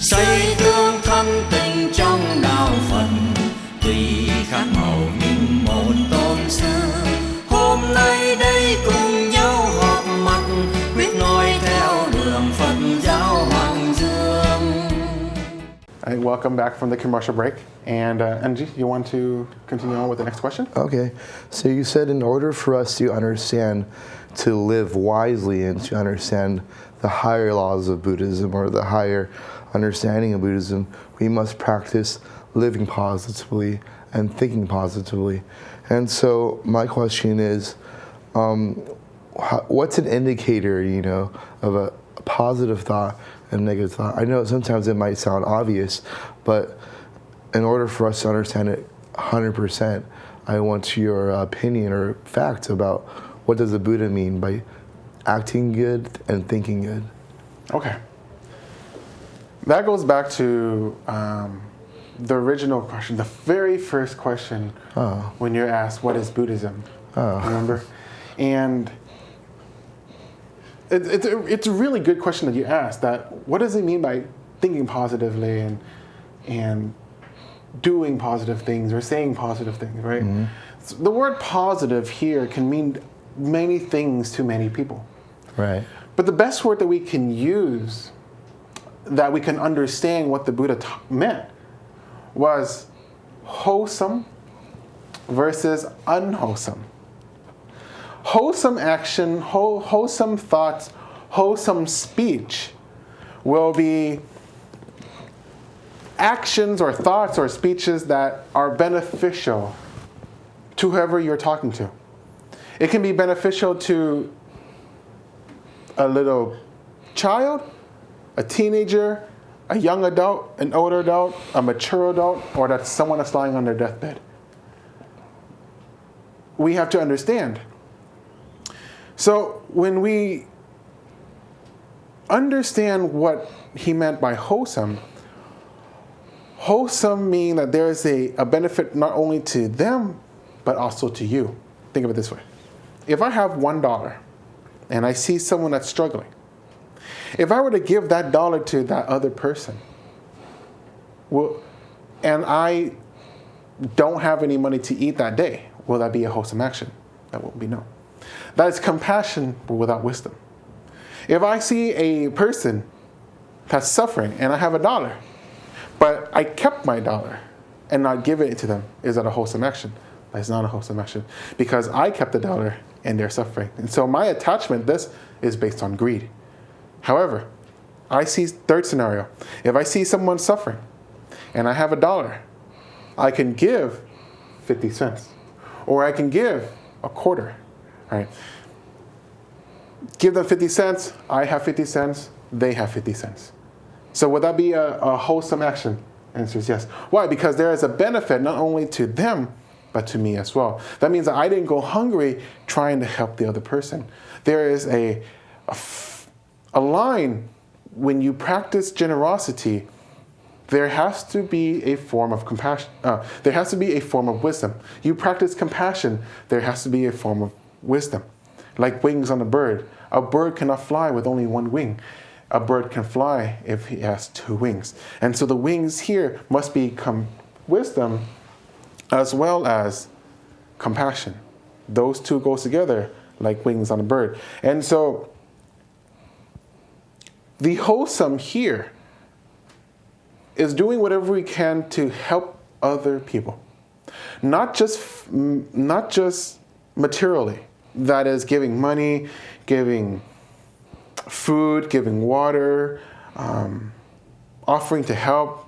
Xây tương thân tình trong đạo Phật, tùy khác màu nhưng một tôn sư. Hôm nay đây cùng nhau họp mặt, quyết noi theo đường Phật giáo Hoàng Dương. Hey, welcome back from the commercial break. And Angie, you want to continue on with the next question? Okay. So you said in order for us to understand, to live wisely and to understand the higher laws of Buddhism or the higher understanding of Buddhism, we must practice living positively and thinking positively. And so my question is, what's an indicator, of a positive thought and negative thought? I know sometimes it might sound obvious, but in order for us to understand it 100%, I want your opinion or facts about what does the Buddha mean by acting good and thinking good. Okay. That goes back to the original question, the very first question when you're asked, what is Buddhism? Remember? And it's a really good question that you asked, that what does it mean by thinking positively and doing positive things or saying positive things, right? Mm-hmm. So the word positive here can mean many things to many people. Right. But the best word that we can use, that we can understand what the Buddha meant, was wholesome versus unwholesome. Wholesome action, wholesome thoughts, wholesome speech will be actions or thoughts or speeches that are beneficial to whoever you're talking to. It can be beneficial to a little child, a teenager, a young adult, an older adult, a mature adult, or that's someone that's lying on their deathbed. We have to understand. So when we understand what he meant by wholesome means that there is a benefit not only to them, but also to you. Think of it this way. If I have $1 and I see someone that's struggling, if I were to give that dollar to that other person, and I don't have any money to eat that day, will that be a wholesome action? That will be no. That is compassion, but without wisdom. If I see a person that's suffering and I have $1, but I kept my dollar and not given it to them, is that a wholesome action? That's not a wholesome action, because I kept the dollar and they're suffering. And so my attachment, this is based on greed. However, I see third scenario. If I see someone suffering and I have $1, I can give 50 cents, or I can give a quarter, right? Give them 50 cents, I have 50 cents, they have 50 cents. So would that be a wholesome action? Answer is yes. Why? Because there is a benefit not only to them, but to me as well. That means that I didn't go hungry trying to help the other person. There is a line when you practice generosity. There has to be a form of compassion. There has to be a form of wisdom. You practice compassion, there has to be a form of wisdom. Like wings on a bird. A bird cannot fly with only one wing. A bird can fly if he has 2 wings. And so the wings here must become wisdom as well as compassion. Those two go together like wings on a bird. And so the wholesome here is doing whatever we can to help other people. Not just materially. That is giving money, giving food, giving water, offering to help,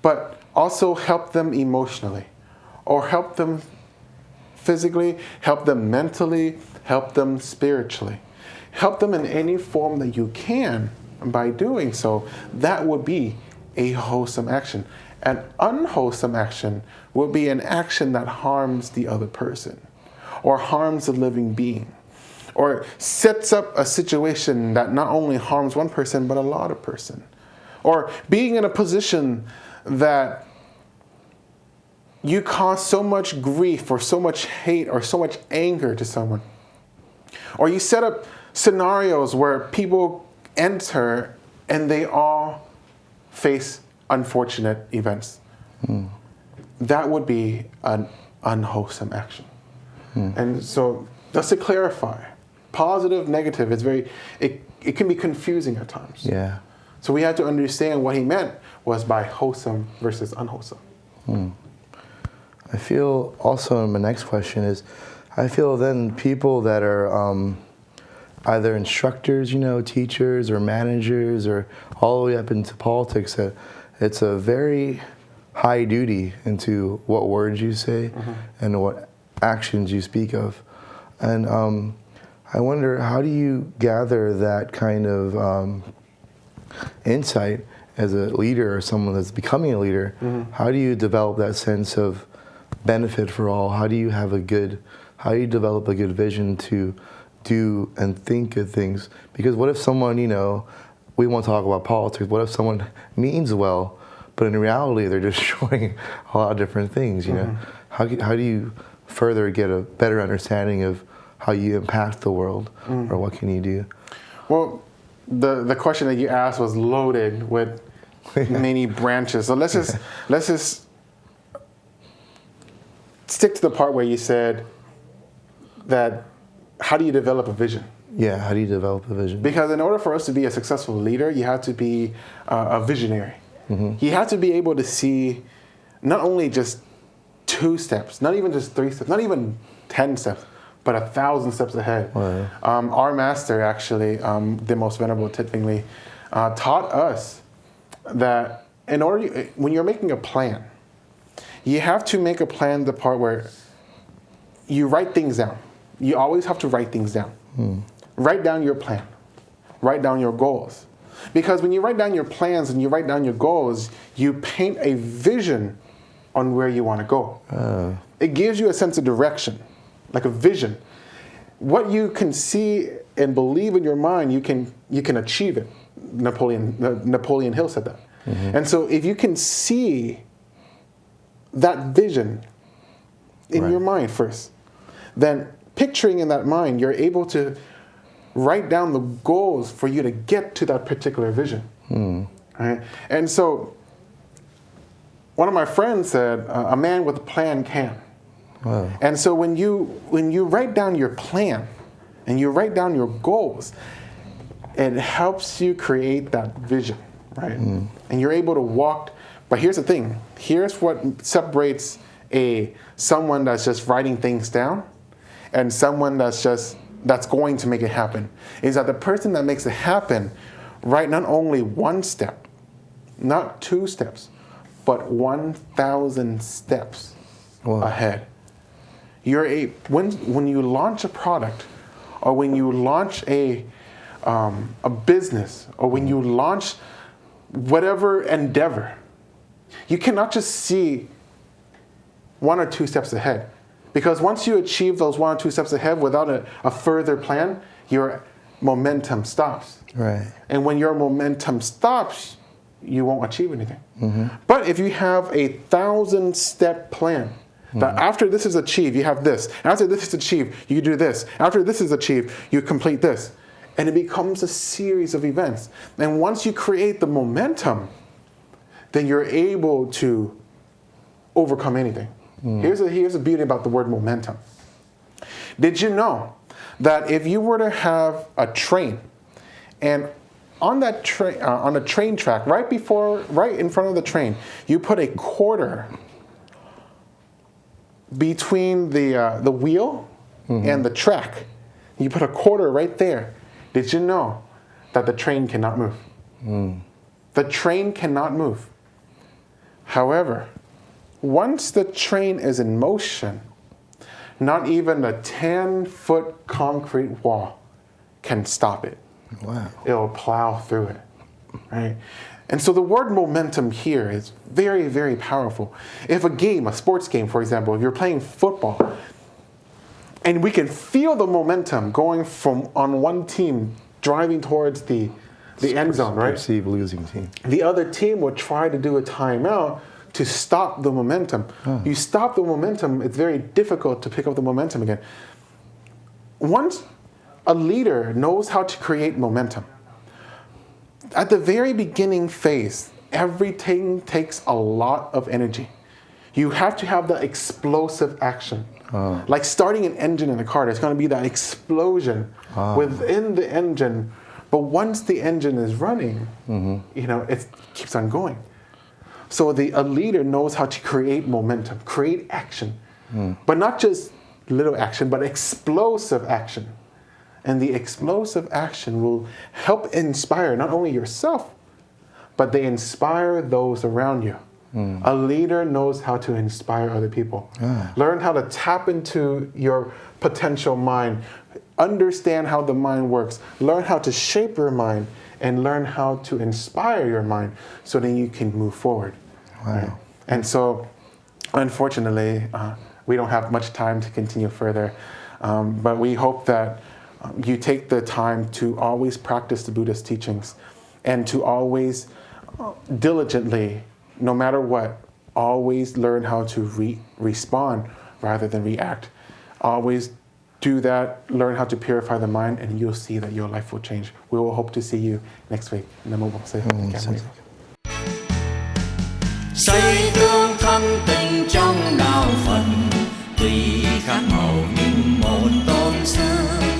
but also help them emotionally, or help them physically, help them mentally, help them spiritually. Help them in any form that you can. And by doing so, that would be a wholesome action. An unwholesome action would be an action that harms the other person, or harms a living being, or sets up a situation that not only harms one person, but a lot of person. Or being in a position that you cause so much grief or so much hate or so much anger to someone. Or you set up scenarios where people enter and they all face unfortunate events. That would be an unwholesome action. And so, just to clarify, positive, negative, it can be confusing at times. Yeah. So we have to understand what he meant was by wholesome versus unwholesome. I feel also, my next question is, I feel then people that are either instructors, teachers or managers or all the way up into politics, that it's a very high duty into what words you say and what actions you speak of. And I wonder, how do you gather that kind of insight as a leader or someone that's becoming a leader? How do you develop that sense of benefit for all? How do you develop a good vision to do and think of things? Because what if someone, we won't talk about politics, what if someone means well, but in reality they're destroying a lot of different things, How do you further get a better understanding of how you impact the world, or what can you do? Well, the question that you asked was loaded with many branches. So let's just stick to the part where you said that, how do you develop a vision? Yeah, how do you develop a vision? Because in order for us to be a successful leader, you have to be a visionary. You have to be able to see not only just 2 steps, not even just 3 steps, not even 10 steps, but 1,000 steps ahead. Wow. Our master, actually, the most venerable Titfingli, taught us that when you're making a plan, you have to make a plan the part where you write things down. You always have to write things down. Write down your plan. Write down your goals. Because when you write down your plans and you write down your goals, you paint a vision on where you want to go. It gives you a sense of direction, like a vision. What you can see and believe in your mind, you can achieve it. Napoleon Hill said that. And so if you can see that vision in your mind first, then picturing in that mind, you're able to write down the goals for you to get to that particular vision. Right? And so one of my friends said, a man with a plan can. Wow. And so when you write down your plan and you write down your goals, it helps you create that vision, right? And you're able to walk. But here's the thing. Here's what separates someone that's just writing things down and someone that's going to make it happen, is that the person that makes it happen write not only 1 step, not 2 steps, but 1,000 steps ahead. When you launch a product, or when you launch a business, or when you launch whatever endeavor, you cannot just see 1 or 2 steps ahead. Because once you achieve those 1 or 2 steps ahead without a further plan, your momentum stops. Right. And when your momentum stops, you won't achieve anything. But if you have a 1,000-step plan, that after this is achieved, you have this. After this is achieved, you do this. After this is achieved, you complete this. And it becomes a series of events. And once you create the momentum, then you're able to overcome anything. Here's the beauty about the word momentum. Did you know that if you were to have a train, and on that train, on a train track, right in front of the train, you put a quarter between the wheel and the track. You put a quarter right there. Did you know that the train cannot move? The train cannot move. However, once the train is in motion, not even a 10-foot concrete wall can stop it. Wow. It'll plow through it, right? And so the word momentum here is very, very powerful. If a sports game, for example, if you're playing football, and we can feel the momentum going from on one team driving towards the end zone, right? Perceived losing team. The other team will try to do a timeout to stop the momentum. You stop the momentum, it's very difficult to pick up the momentum again. Once a leader knows how to create momentum, at the very beginning phase, everything takes a lot of energy. You have to have the explosive action. Like starting an engine in a car, there's going to be that explosion within the engine. But once the engine is running, it keeps on going. So a leader knows how to create momentum, create action. But not just little action, but explosive action. And the explosive action will help inspire not only yourself, but they inspire those around you. A leader knows how to inspire other people. Learn how to tap into your potential mind. Understand how the mind works. Learn how to shape your mind and learn how to inspire your mind so that you can move forward. Wow. And so, unfortunately, we don't have much time to continue further. But we hope that you take the time to always practice the Buddha's teachings and to always diligently, no matter what, always learn how to respond rather than react. Always do that, learn how to purify the mind, and you'll see that your life will change. We will hope to see you next week. Namo Bổn Sư. Xây tương thân tình trong đạo Phật, tùy khác màu nhưng một tôn sư.